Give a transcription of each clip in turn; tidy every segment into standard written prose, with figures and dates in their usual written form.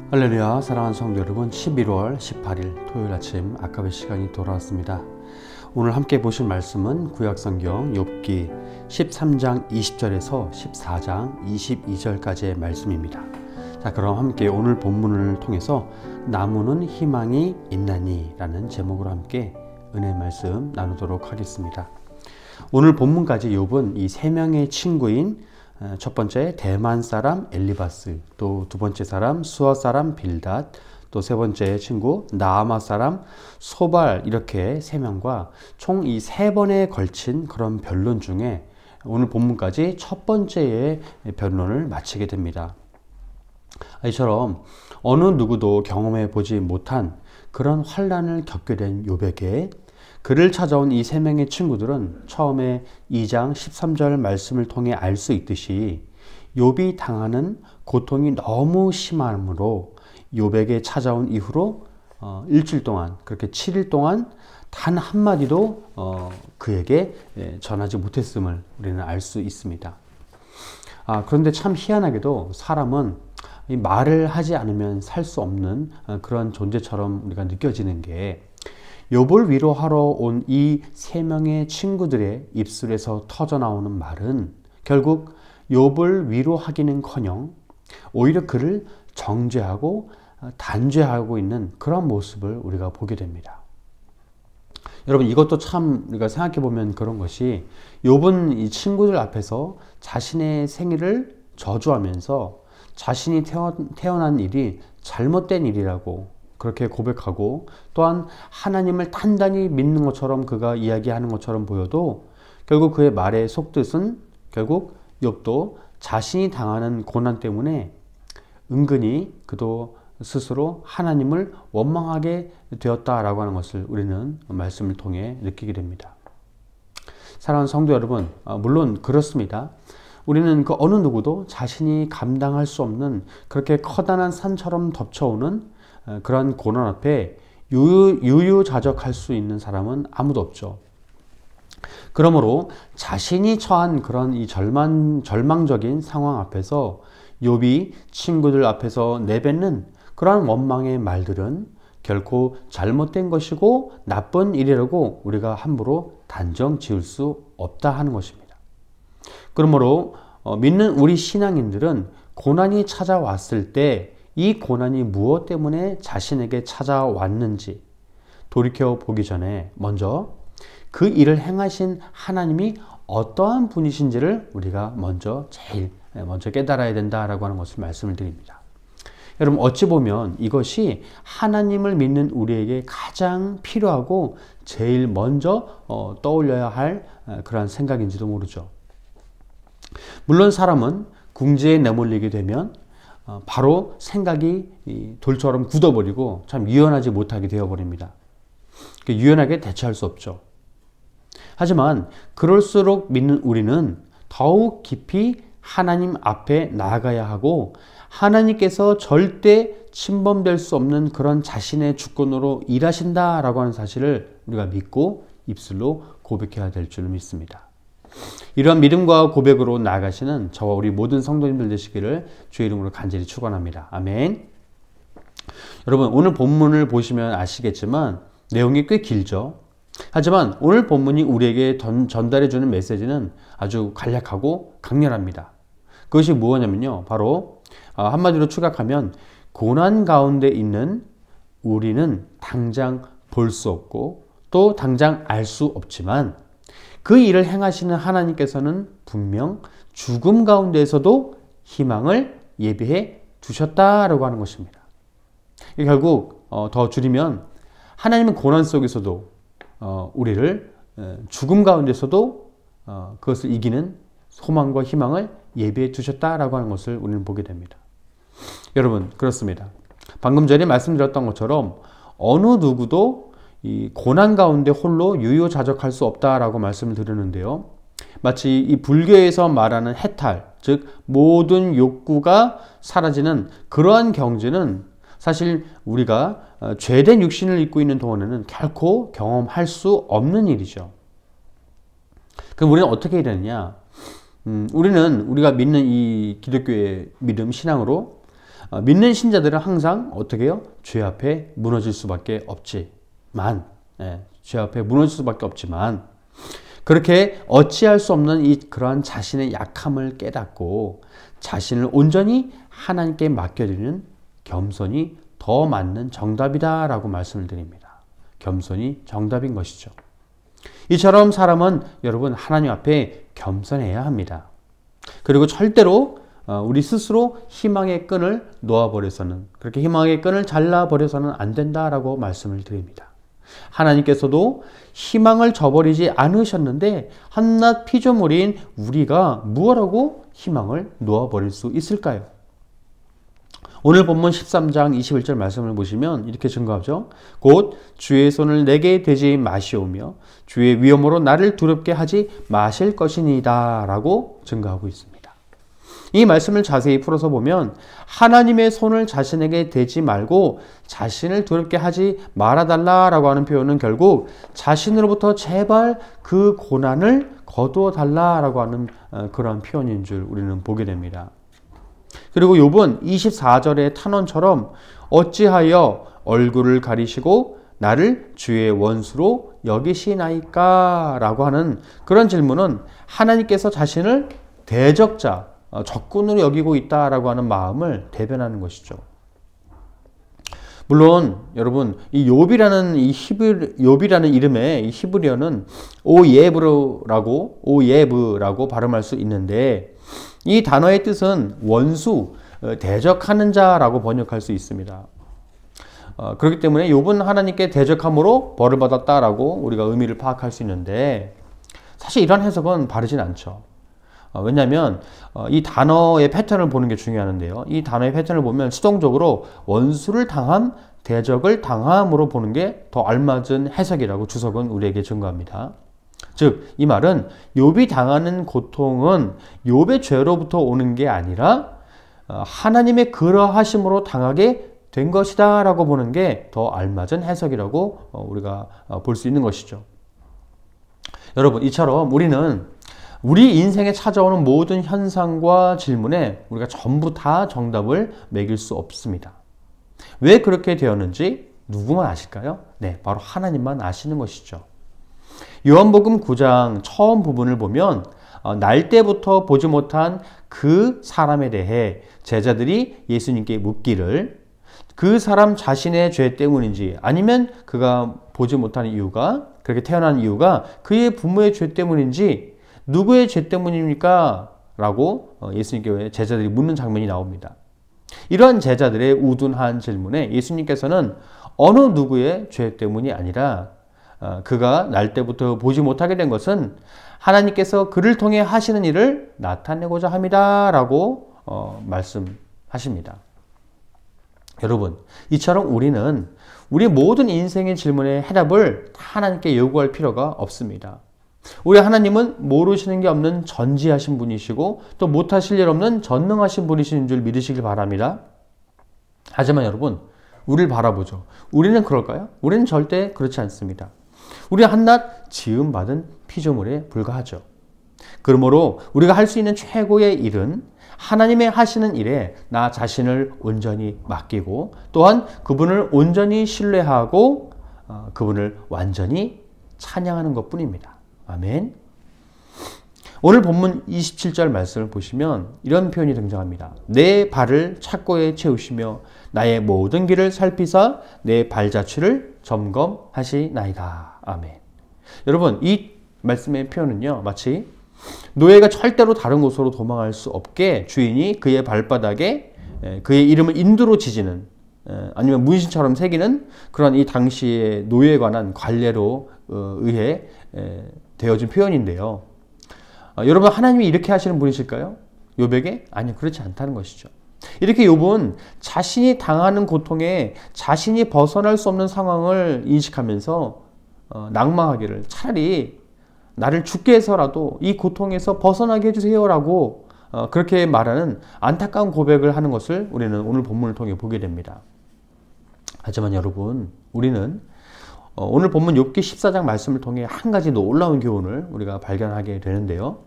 할렐루야, 사랑하는 성도 여러분, 11월 18일 토요일 아침 아까의 시간이 돌아왔습니다. 오늘 함께 보실 말씀은 구약성경 욥기 13장 20절에서 14장 22절까지의 말씀입니다. 자, 그럼 함께 오늘 본문을 통해서 나무는 희망이 있나니 라는 제목으로 함께 은혜 말씀 나누도록 하겠습니다. 오늘 본문까지 욥은 이 세 명의 친구인 첫 번째 대만 사람 엘리바스, 또 두 번째 사람 수아 사람 빌닷, 또 세 번째 친구 나아마 사람 소발, 이렇게 세 명과 총 이 세 번에 걸친 그런 변론 중에 오늘 본문까지 첫 번째의 변론을 마치게 됩니다. 이처럼 어느 누구도 경험해 보지 못한 그런 환난을 겪게 된 욥에게 그를 찾아온 이 세 명의 친구들은 처음에 2장 13절 말씀을 통해 알 수 있듯이 욥이 당하는 고통이 너무 심함으로 욥에게 찾아온 이후로 일주일 동안, 그렇게 7일 동안 단 한마디도 그에게 전하지 못했음을 우리는 알 수 있습니다. 그런데 참 희한하게도 사람은 말을 하지 않으면 살 수 없는 그런 존재처럼 우리가 느껴지는 게, 욥을 위로하러 온 이 세 명의 친구들의 입술에서 터져나오는 말은 결국 욥을 위로하기는커녕 오히려 그를 정죄하고 단죄하고 있는 그런 모습을 우리가 보게 됩니다. 여러분, 이것도 참 우리가 생각해 보면 그런 것이, 욥은 이 친구들 앞에서 자신의 생일을 저주하면서 자신이 태어난 일이 잘못된 일이라고 그렇게 고백하고, 또한 하나님을 단단히 믿는 것처럼 그가 이야기하는 것처럼 보여도 결국 그의 말의 속뜻은 결국 욥도 자신이 당하는 고난 때문에 은근히 그도 스스로 하나님을 원망하게 되었다라고 하는 것을 우리는 말씀을 통해 느끼게 됩니다. 사랑하는 성도 여러분, 물론 그렇습니다. 우리는 그 어느 누구도 자신이 감당할 수 없는 그렇게 커다란 산처럼 덮쳐오는 그런 고난 앞에 유유자적할 수 있는 사람은 아무도 없죠. 그러므로 자신이 처한 그런 이 절망적인 상황 앞에서 욥이 친구들 앞에서 내뱉는 그러한 원망의 말들은 결코 잘못된 것이고 나쁜 일이라고 우리가 함부로 단정 지을 수 없다 하는 것입니다. 그러므로 믿는 우리 신앙인들은 고난이 찾아왔을 때 이 고난이 무엇 때문에 자신에게 찾아왔는지 돌이켜 보기 전에 먼저 그 일을 행하신 하나님이 어떠한 분이신지를 우리가 제일 먼저 깨달아야 된다라고 하는 것을 말씀을 드립니다. 여러분, 어찌 보면 이것이 하나님을 믿는 우리에게 가장 필요하고 제일 먼저 떠올려야 할 그러한 생각인지도 모르죠. 물론 사람은 궁지에 내몰리게 되면 바로 생각이 돌처럼 굳어버리고 참 유연하지 못하게 되어버립니다. 유연하게 대처할 수 없죠. 하지만 그럴수록 믿는 우리는 더욱 깊이 하나님 앞에 나아가야 하고, 하나님께서 절대 침범될 수 없는 그런 자신의 주권으로 일하신다라고 하는 사실을 우리가 믿고 입술로 고백해야 될 줄 믿습니다. 이러한 믿음과 고백으로 나아가시는 저와 우리 모든 성도님들 되시기를 주의 이름으로 간절히 축원합니다. 아멘. 여러분, 오늘 본문을 보시면 아시겠지만 내용이 꽤 길죠. 하지만 오늘 본문이 우리에게 전달해주는 메시지는 아주 간략하고 강렬합니다. 그것이 무엇이냐면요, 바로 한마디로 추격하면 고난 가운데 있는 우리는 당장 볼 수 없고 또 당장 알 수 없지만 그 일을 행하시는 하나님께서는 분명 죽음 가운데에서도 희망을 예비해 두셨다라고 하는 것입니다. 결국 더 줄이면 하나님은 고난 속에서도 우리를 죽음 가운데서도 그것을 이기는 소망과 희망을 예비해 두셨다라고 하는 것을 우리는 보게 됩니다. 여러분, 그렇습니다. 방금 전에 말씀드렸던 것처럼 어느 누구도 이 고난 가운데 홀로 유유자적할 수 없다라고 말씀을 드리는데요, 마치 이 불교에서 말하는 해탈, 즉 모든 욕구가 사라지는 그러한 경지는 사실 우리가 죄된 육신을 입고 있는 동안에는 결코 경험할 수 없는 일이죠. 그럼 우리는 어떻게 해야 되느냐? 우리가 믿는 이 기독교의 믿음, 신앙으로 믿는 신자들은 항상 어떻게 해요? 죄 앞에 무너질 수밖에 없지만, 죄 앞에 무너질 수밖에 없지만, 그렇게 어찌할 수 없는 그러한 자신의 약함을 깨닫고 자신을 온전히 하나님께 맡겨드리는 겸손이 더 맞는 정답이다라고 말씀을 드립니다. 겸손이 정답인 것이죠. 이처럼 사람은 여러분 하나님 앞에 겸손해야 합니다. 그리고 절대로 우리 스스로 희망의 끈을 놓아버려서는, 그렇게 희망의 끈을 잘라버려서는 안 된다라고 말씀을 드립니다. 하나님께서도 희망을 저버리지 않으셨는데 한낱 피조물인 우리가 무엇하고 희망을 놓아버릴 수 있을까요? 오늘 본문 13장 21절 말씀을 보시면 이렇게 증거하죠. 곧 주의 손을 내게 대지 마시오며 주의 위엄으로 나를 두렵게 하지 마실 것이니이다 라고 증거하고 있습니다. 이 말씀을 자세히 풀어서 보면 하나님의 손을 자신에게 대지 말고 자신을 두렵게 하지 말아달라라고 하는 표현은 결국 자신으로부터 제발 그 고난을 거두어 달라라고 하는 그러한 표현인 줄 우리는 보게 됩니다. 그리고 욥은 24절의 탄원처럼 어찌하여 얼굴을 가리시고 나를 주의 원수로 여기시나이까 라고 하는 그런 질문은 하나님께서 자신을 대적자, 적군으로 여기고 있다라고 하는 마음을 대변하는 것이죠. 물론 여러분 이 욥이라는 이름의 이 히브리어는 오예브라고 발음할 수 있는데 이 단어의 뜻은 원수, 대적하는 자라고 번역할 수 있습니다. 그렇기 때문에 욥은 하나님께 대적함으로 벌을 받았다라고 우리가 의미를 파악할 수 있는데 사실 이런 해석은 바르진 않죠. 왜냐하면 이 단어의 패턴을 보는 게 중요한데요. 이 단어의 패턴을 보면 수동적으로 원수를 당함, 대적을 당함으로 보는 게 더 알맞은 해석이라고 주석은 우리에게 증거합니다. 즉, 이 말은 욥이 당하는 고통은 욥의 죄로부터 오는 게 아니라 하나님의 그러하심으로 당하게 된 것이다 라고 보는 게 더 알맞은 해석이라고 우리가 볼 수 있는 것이죠. 여러분, 이처럼 우리는 우리 인생에 찾아오는 모든 현상과 질문에 우리가 전부 다 정답을 매길 수 없습니다. 왜 그렇게 되었는지 누구만 아실까요? 네, 바로 하나님만 아시는 것이죠. 요한복음 9장 처음 부분을 보면 날 때부터 보지 못한 그 사람에 대해 제자들이 예수님께 묻기를 그 사람 자신의 죄 때문인지 아니면 그가 보지 못하는 이유가, 그렇게 태어난 이유가 그의 부모의 죄 때문인지 누구의 죄 때문입니까? 라고 예수님께 제자들이 묻는 장면이 나옵니다. 이러한 제자들의 우둔한 질문에 예수님께서는 어느 누구의 죄 때문이 아니라 그가 날 때부터 보지 못하게 된 것은 하나님께서 그를 통해 하시는 일을 나타내고자 합니다. 라고 말씀하십니다. 여러분, 이처럼 우리는 우리 모든 인생의 질문에 해답을 하나님께 요구할 필요가 없습니다. 우리 하나님은 모르시는 게 없는 전지하신 분이시고 또 못하실 일 없는 전능하신 분이신 줄 믿으시길 바랍니다. 하지만 여러분, 우리를 바라보죠. 우리는 그럴까요? 우리는 절대 그렇지 않습니다. 우리는 한낱 지음받은 피조물에 불과하죠. 그러므로 우리가 할 수 있는 최고의 일은 하나님의 하시는 일에 나 자신을 온전히 맡기고 또한 그분을 온전히 신뢰하고 그분을 완전히 찬양하는 것뿐입니다. 아멘. 오늘 본문 27절 말씀을 보시면 이런 표현이 등장합니다. 내 발을 착고에 채우시며 나의 모든 길을 살피사 내 발자취를 점검하시나이다. 아멘. 여러분, 이 말씀의 표현은요, 마치 노예가 절대로 다른 곳으로 도망할 수 없게 주인이 그의 발바닥에 그의 이름을 인두로 지지는 아니면 문신처럼 새기는 그런 이 당시의 노예에 관한 관례로 의해 되어진 표현인데요. 여러분, 하나님이 이렇게 하시는 분이실까요? 욥에게? 아니요, 그렇지 않다는 것이죠. 이렇게 욥은 자신이 당하는 고통에 자신이 벗어날 수 없는 상황을 인식하면서 낭망하기를 차라리 나를 죽게 해서라도 이 고통에서 벗어나게 해주세요라고 그렇게 말하는 안타까운 고백을 하는 것을 우리는 오늘 본문을 통해 보게 됩니다. 하지만 여러분, 우리는 오늘 본문 욥기 14장 말씀을 통해 한 가지 놀라운 교훈을 우리가 발견하게 되는데요.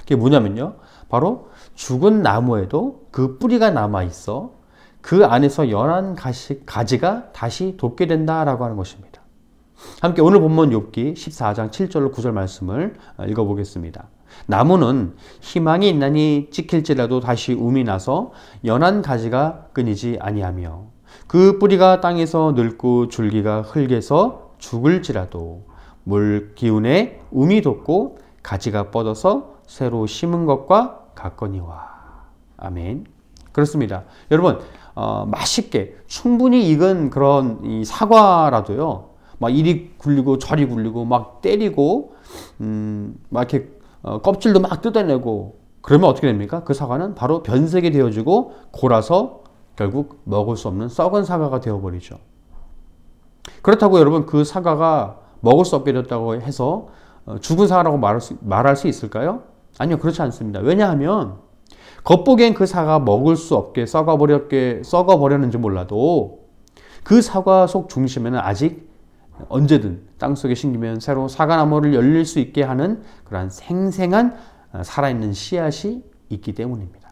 그게 뭐냐면요, 바로 죽은 나무에도 그 뿌리가 남아 있어 그 안에서 연한 가지가 다시 돋게 된다라고 하는 것입니다. 함께 오늘 본문 욥기 14장 7절로 9절 말씀을 읽어보겠습니다. 나무는 희망이 있나니 찍힐지라도 다시 움이 나서 연한 가지가 끊이지 아니하며 그 뿌리가 땅에서 늙고 줄기가 흙에서 죽을지라도 물 기운에 움이 돋고 가지가 뻗어서 새로 심은 것과 같거니와. 아멘. 그렇습니다. 여러분, 맛있게 충분히 익은 그런 이 사과라도요, 막 이리 굴리고 저리 굴리고 막 때리고 막 이렇게 껍질도 막 뜯어내고 그러면 어떻게 됩니까? 그 사과는 바로 변색이 되어지고 골아서 결국 먹을 수 없는 썩은 사과가 되어버리죠. 그렇다고 여러분 그 사과가 먹을 수 없게 됐다고 해서 죽은 사과라고 말할 수 있을까요? 아니요, 그렇지 않습니다. 왜냐하면 겉보기엔 그 사과가 먹을 수 없게 썩어버렸는지 몰라도 그 사과 속 중심에는 아직 언제든 땅속에 심기면 새로 사과나무를 열릴 수 있게 하는 그러한 생생한 살아있는 씨앗이 있기 때문입니다.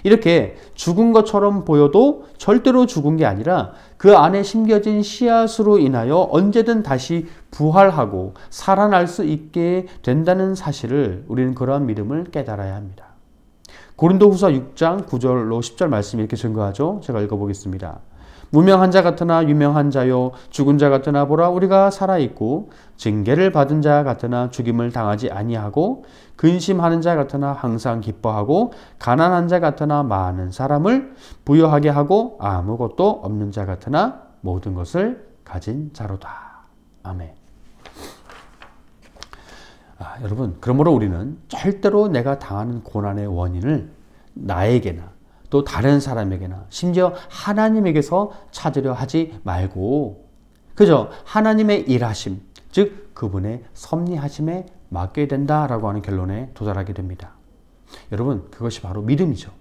이렇게 죽은 것처럼 보여도 절대로 죽은 게 아니라 그 안에 심겨진 씨앗으로 인하여 언제든 다시 부활하고 살아날 수 있게 된다는 사실을 우리는 그러한 믿음을 깨달아야 합니다. 고린도후서 6장 9절로 10절 말씀이 이렇게 증거하죠. 제가 읽어보겠습니다. 무명한 자 같으나 유명한 자요 죽은 자 같으나 보라 우리가 살아있고 징계를 받은 자 같으나 죽임을 당하지 아니하고 근심하는 자 같으나 항상 기뻐하고 가난한 자 같으나 많은 사람을 부유하게 하고 아무것도 없는 자 같으나 모든 것을 가진 자로다. 아멘. 여러분, 그러므로 우리는 절대로 내가 당하는 고난의 원인을 나에게나 또 다른 사람에게나 심지어 하나님에게서 찾으려 하지 말고 그저 하나님의 일하심, 즉 그분의 섭리하심에 맡겨야 된다라고 하는 결론에 도달하게 됩니다. 여러분, 그것이 바로 믿음이죠.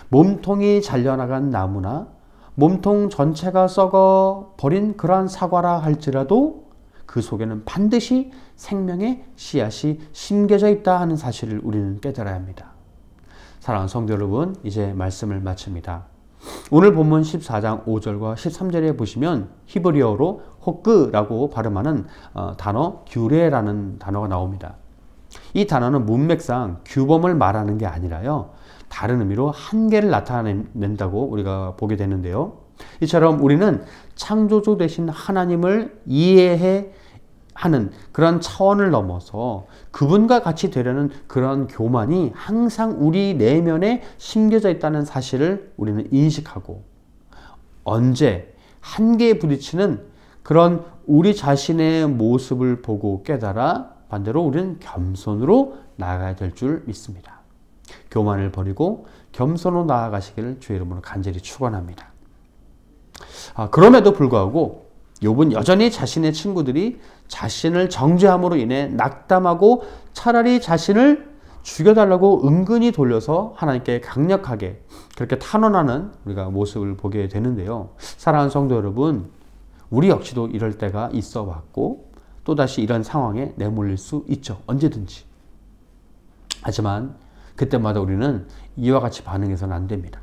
몸통이 잘려나간 나무나 몸통 전체가 썩어버린 그러한 사과라 할지라도 그 속에는 반드시 생명의 씨앗이 심겨져 있다 하는 사실을 우리는 깨달아야 합니다. 사랑하는 성도 여러분, 이제 말씀을 마칩니다. 오늘 본문 14장 5절과 13절에 보시면 히브리어로 호크라고 발음하는 단어 규레라는 단어가 나옵니다. 이 단어는 문맥상 규범을 말하는 게 아니라요, 다른 의미로 한계를 나타낸다고 우리가 보게 되는데요. 이처럼 우리는 창조주 되신 하나님을 이해해 하는 그런 차원을 넘어서 그분과 같이 되려는 그런 교만이 항상 우리 내면에 심겨져 있다는 사실을 우리는 인식하고 언제 한계에 부딪히는 그런 우리 자신의 모습을 보고 깨달아 반대로 우리는 겸손으로 나아가야 될 줄 믿습니다. 교만을 버리고 겸손으로 나아가시기를 주의 이름으로 간절히 축원합니다. 그럼에도 불구하고 욥은 여전히 자신의 친구들이 자신을 정죄함으로 인해 낙담하고 차라리 자신을 죽여달라고 은근히 돌려서 하나님께 강력하게 그렇게 탄원하는 우리가 모습을 보게 되는데요. 사랑하는 성도 여러분, 우리 역시도 이럴 때가 있어 왔고 또다시 이런 상황에 내몰릴 수 있죠. 언제든지. 하지만 그때마다 우리는 이와 같이 반응해서는 안 됩니다.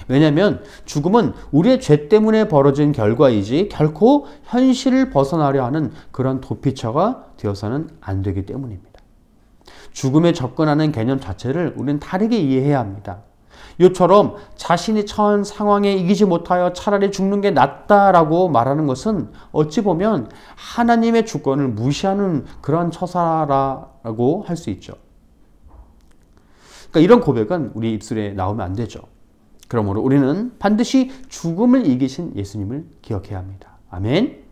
왜냐하면 죽음은 우리의 죄 때문에 벌어진 결과이지 결코 현실을 벗어나려 하는 그런 도피처가 되어서는 안 되기 때문입니다. 죽음에 접근하는 개념 자체를 우리는 다르게 이해해야 합니다. 이처럼 자신이 처한 상황에 이기지 못하여 차라리 죽는 게 낫다라고 말하는 것은 어찌 보면 하나님의 주권을 무시하는 그런 처사라고 할 수 있죠. 그러니까 이런 고백은 우리 입술에 나오면 안 되죠. 그러므로 우리는 반드시 죽음을 이기신 예수님을 기억해야 합니다. 아멘.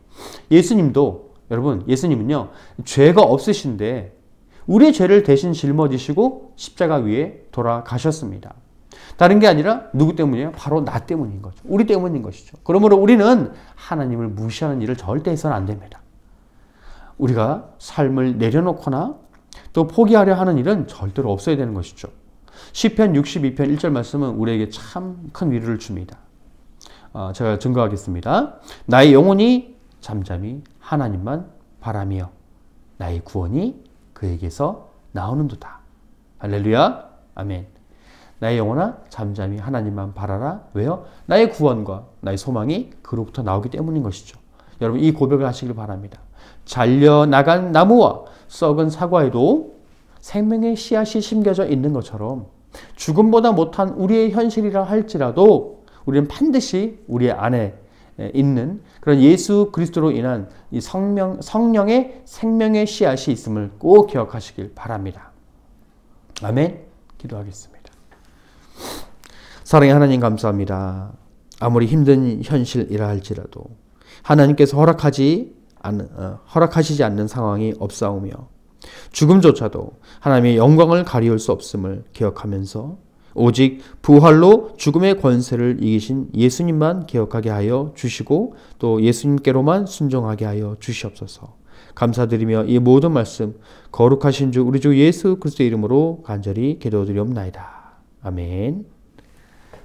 예수님은요, 죄가 없으신데 우리의 죄를 대신 짊어지시고 십자가 위에 돌아가셨습니다. 다른 게 아니라 누구 때문이에요? 바로 나 때문인 거죠. 우리 때문인 것이죠. 그러므로 우리는 하나님을 무시하는 일을 절대 해서는 안 됩니다. 우리가 삶을 내려놓거나 또 포기하려 하는 일은 절대로 없어야 되는 것이죠. 시편 62편 1절 말씀은 우리에게 참 큰 위로를 줍니다. 제가 증거하겠습니다. 나의 영혼이 잠잠히 하나님만 바라며 나의 구원이 그에게서 나오는도다. 할렐루야. 아멘. 나의 영혼아 잠잠히 하나님만 바라라. 왜요? 나의 구원과 나의 소망이 그로부터 나오기 때문인 것이죠. 여러분 이 고백을 하시길 바랍니다. 잘려나간 나무와 썩은 사과에도 생명의 씨앗이 심겨져 있는 것처럼 죽음보다 못한 우리의 현실이라 할지라도 우리는 반드시 우리 안에 있는 그런 예수 그리스도로 인한 이 성령의 생명의 씨앗이 있음을 꼭 기억하시길 바랍니다. 아멘. 기도하겠습니다. 사랑의 하나님 감사합니다. 아무리 힘든 현실이라 할지라도 하나님께서 허락하시지 않는 상황이 없사오며 죽음조차도 하나님의 영광을 가리울 수 없음을 기억하면서 오직 부활로 죽음의 권세를 이기신 예수님만 기억하게 하여 주시고 또 예수님께로만 순종하게 하여 주시옵소서. 감사드리며 이 모든 말씀 거룩하신 주 우리 주 예수 그리스도의 이름으로 간절히 기도드리옵나이다. 아멘.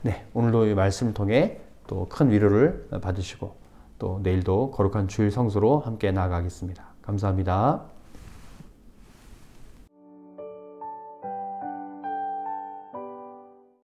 네, 오늘도 이 말씀을 통해 또 큰 위로를 받으시고 또 내일도 거룩한 주일 성수로 함께 나아가겠습니다. 감사합니다.